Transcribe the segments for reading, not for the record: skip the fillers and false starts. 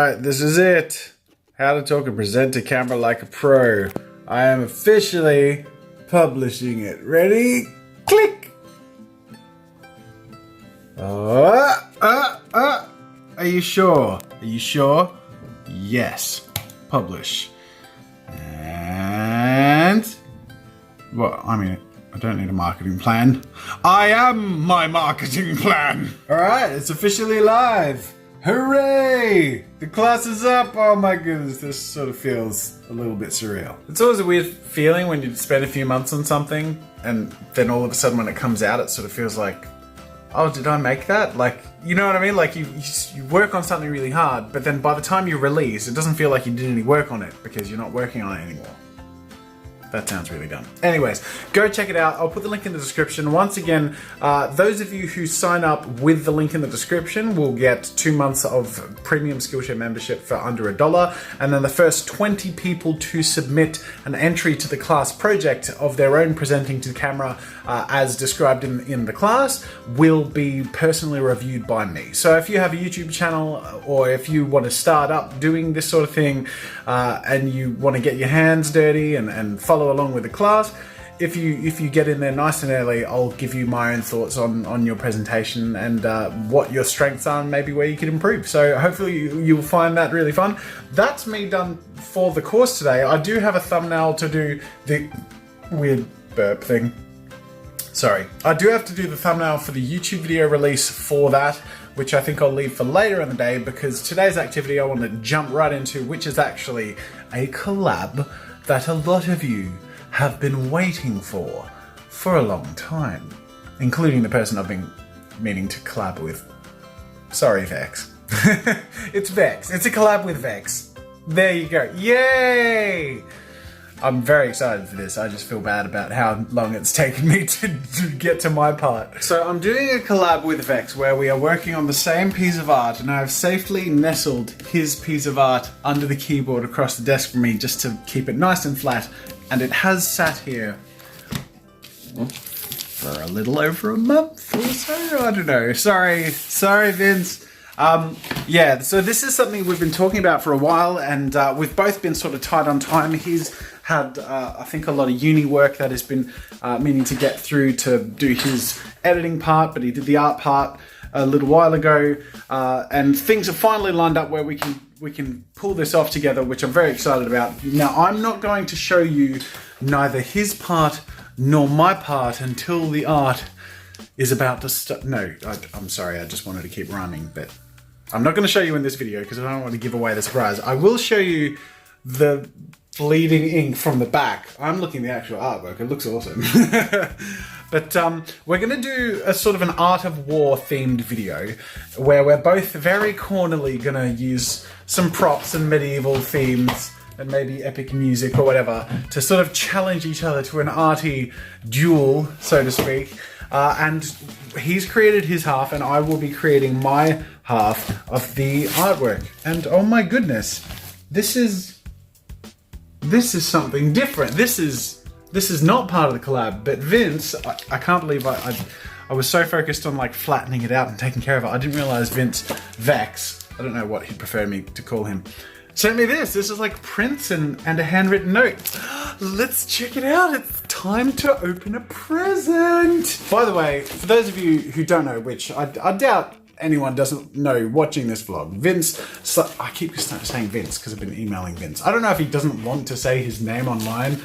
Alright, this is it. How to talk and present to camera like a pro. I am officially publishing it. Ready? Click! Are you sure? Are you sure? Yes. Publish. And... well, I mean, I don't need a marketing plan. I am my marketing plan! Alright, it's officially live! Hooray! The class is up! Oh my goodness, this sort of feels a little bit surreal. It's always a weird feeling when you spend a few months on something and then all of a sudden when it comes out it sort of feels like, oh, did I make that? Like, you know what I mean? Like you work on something really hard, but then by the time you release, it doesn't feel like you did any work on it because you're not working on it anymore. That sounds really dumb. Anyways, go check it out. I'll put the link in the description. Once again, those of you who sign up with the link in the description will get 2 months of premium Skillshare membership for under $1. And then the first 20 people to submit an entry to the class project of their own presenting to the camera as described in the class will be personally reviewed by me. So if you have a YouTube channel or if you want to start up doing this sort of thing and you want to get your hands dirty and follow along with the class, if you get in there nice and early, I'll give you my own thoughts on your presentation and what your strengths are and maybe where you could improve. So hopefully you'll find that really fun. That's me done for the course today. I do have a thumbnail to do the weird burp thing. Sorry. I do have to do the thumbnail for the YouTube video release for that, which I think I'll leave for later in the day because today's activity I want to jump right into, which is actually a collab that a lot of you have been waiting for a long time, including the person I've been meaning to collab with. Sorry, VEXX'd. It's VEXX'd. It's a collab with VEXX'd. There you go. Yay! I'm very excited for this. I just feel bad about how long it's taken me to get to my part. So I'm doing a collab with VEXX'd where we are working on the same piece of art and I've safely nestled his piece of art under the keyboard across the desk from me just to keep it nice and flat. And it has sat here for a little over a month or so. I don't know. Sorry, Vince. Yeah, so this is something we've been talking about for a while and we've both been sort of tight on time. He's had, I think, a lot of uni work that has been meaning to get through to do his editing part, but he did the art part a little while ago, and things have finally lined up where we can pull this off together, which I'm very excited about. Now, I'm not going to show you neither his part nor my part until the art is about to start. No, I'm sorry, I just wanted to keep rhyming, but I'm not going to show you in this video because I don't want to give away the surprise. I will show you the bleeding ink from the back. I'm looking at the actual artwork. It looks awesome. But we're going to do a sort of an Art of War themed video where we're both very cornerly going to use some props and medieval themes and maybe epic music or whatever to sort of challenge each other to an arty duel, so to speak. And he's created his half and I will be creating my half of the artwork. And oh my goodness, this is something different. This is not part of the collab, but Vince, I can't believe I was so focused on like flattening it out and taking care of it. I didn't realize VEXX'd, I don't know what he'd prefer me to call him, sent me this. This is like prints and a handwritten note. Let's check it out. It's time to open a present. By the way, for those of you who don't know, which I doubt anyone doesn't know watching this vlog, Vince, so I keep saying Vince because I've been emailing Vince. I don't know if he doesn't want to say his name online.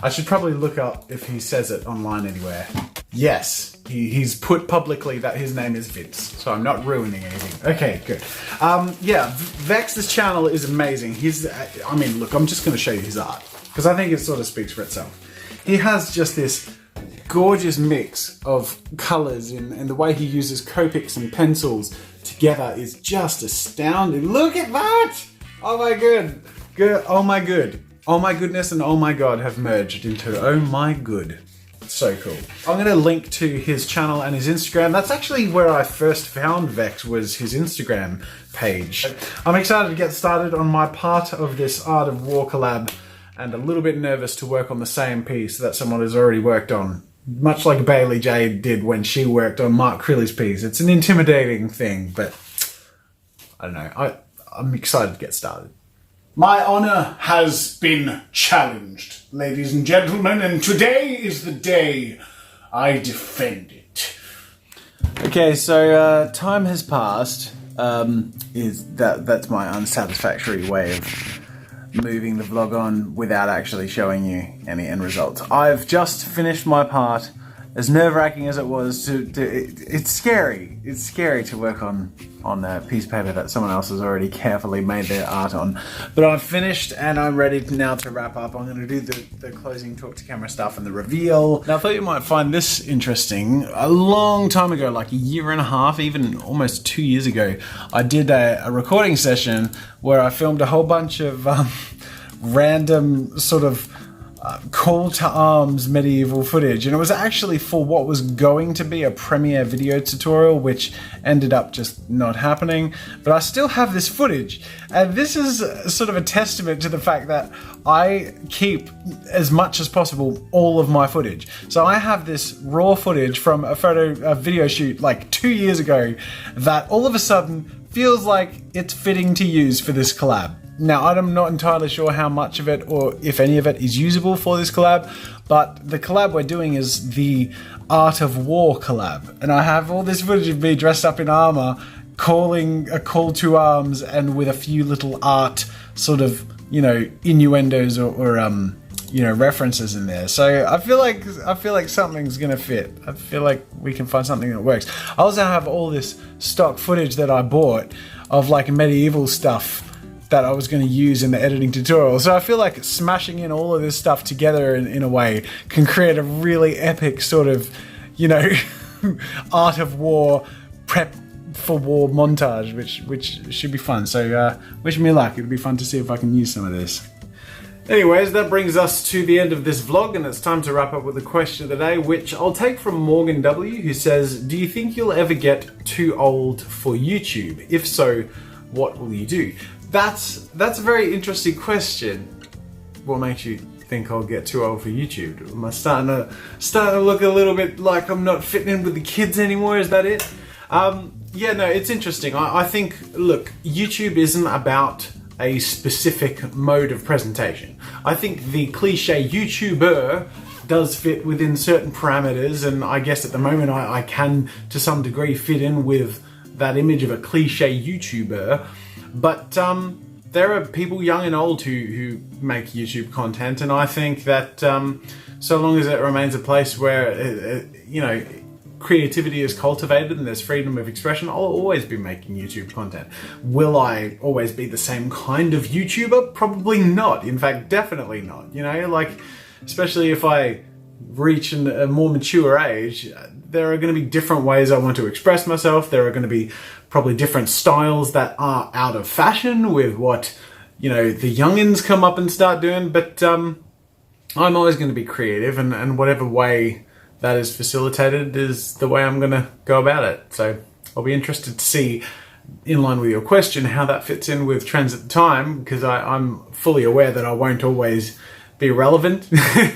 I should probably look up if he says it online anywhere. Yes, he's put publicly that his name is Vince, so I'm not ruining anything. Okay, good. Yeah, VEXX'd's channel is amazing. I mean, look, I'm just going to show you his art because I think it sort of speaks for itself. He has just this gorgeous mix of colors and the way he uses Copics and pencils together is just astounding. Look at that! Oh my good. Oh my good. Oh my goodness and oh my god have merged into oh my good. So cool. I'm going to link to his channel and his Instagram. That's actually where I first found VEXX'd, was his Instagram page. I'm excited to get started on my part of this Art of War collab and a little bit nervous to work on the same piece that someone has already worked on. Much like Bailey J did when she worked on Mark Crilly's piece. It's an intimidating thing, but I don't know. I'm excited to get started. My honor has been challenged, ladies and gentlemen, and today is the day I defend it. Okay, so time has passed. That's my unsatisfactory way of moving the vlog on without actually showing you any end results. I've just finished my part. As nerve-wracking as it was, it's scary. It's scary to work on a piece of paper that someone else has already carefully made their art on. But I've finished and I'm ready now to wrap up. I'm going to do the closing talk to camera stuff and the reveal. Now I thought you might find this interesting. A long time ago, like a year and a half, even almost 2 years ago, I did a recording session where I filmed a whole bunch of random sort of call to arms medieval footage, and it was actually for what was going to be a Premiere video tutorial, which ended up just not happening. But I still have this footage, and this is sort of a testament to the fact that I keep as much as possible all of my footage. So I have this raw footage from a video shoot like 2 years ago that all of a sudden feels like it's fitting to use for this collab. Now, I'm not entirely sure how much of it, or if any of it, is usable for this collab, but the collab we're doing is the Art of War collab. And I have all this footage of me dressed up in armor, calling a call to arms, and with a few little art sort of, you know, innuendos or you know, references in there. So I feel like something's gonna fit. I feel like we can find something that works. I also have all this stock footage that I bought of like medieval stuff that I was going to use in the editing tutorial. So I feel like smashing in all of this stuff together in a way can create a really epic sort of, you know, Art of War, prep for war montage, which should be fun. So wish me luck. It'll be fun to see if I can use some of this. Anyways, that brings us to the end of this vlog, and it's time to wrap up with the question of the day, which I'll take from Morgan W, who says, do you think you'll ever get too old for YouTube? If so, what will you do? That's a very interesting question. What makes you think I'll get too old for YouTube? Am I starting to look a little bit like I'm not fitting in with the kids anymore? Is that it? Yeah, no, it's interesting. I think, look, YouTube isn't about a specific mode of presentation. I think the cliche YouTuber does fit within certain parameters, and I guess at the moment I can, to some degree, fit in with that image of a cliche YouTuber. But there are people young and old who make YouTube content, and I think that so long as it remains a place where you know, creativity is cultivated and there's freedom of expression, I'll always be making YouTube content. Will I always be the same kind of YouTuber? Probably not. In fact, definitely not. You know, like, especially if I reach a more mature age, there are going to be different ways I want to express myself. There are going to be probably different styles that are out of fashion with what, you know, the youngins come up and start doing. But I'm always going to be creative, and whatever way that is facilitated is the way I'm going to go about it. So I'll be interested to see, in line with your question, how that fits in with trends at the time, because I'm fully aware that I won't always be relevant,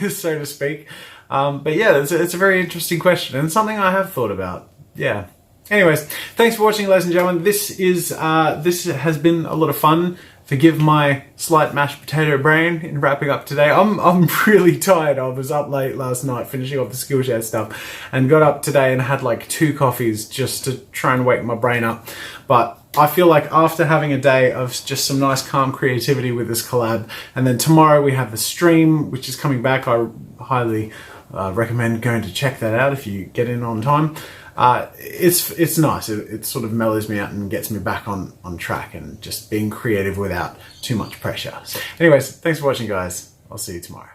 so to speak. But yeah, it's a very interesting question and something I have thought about. Yeah. Anyways, thanks for watching, ladies and gentlemen. This has been a lot of fun. Forgive my slight mashed potato brain in wrapping up today. I'm really tired. I was up late last night finishing off the Skillshare stuff, and got up today and had like 2 coffees just to try and wake my brain up. But I feel like after having a day of just some nice calm creativity with this collab, and then tomorrow we have the stream, which is coming back. I highly recommend going to check that out if you get in on time. It's nice. It sort of mellows me out and gets me back on track, and just being creative without too much pressure. So anyways, thanks for watching, guys. I'll see you tomorrow.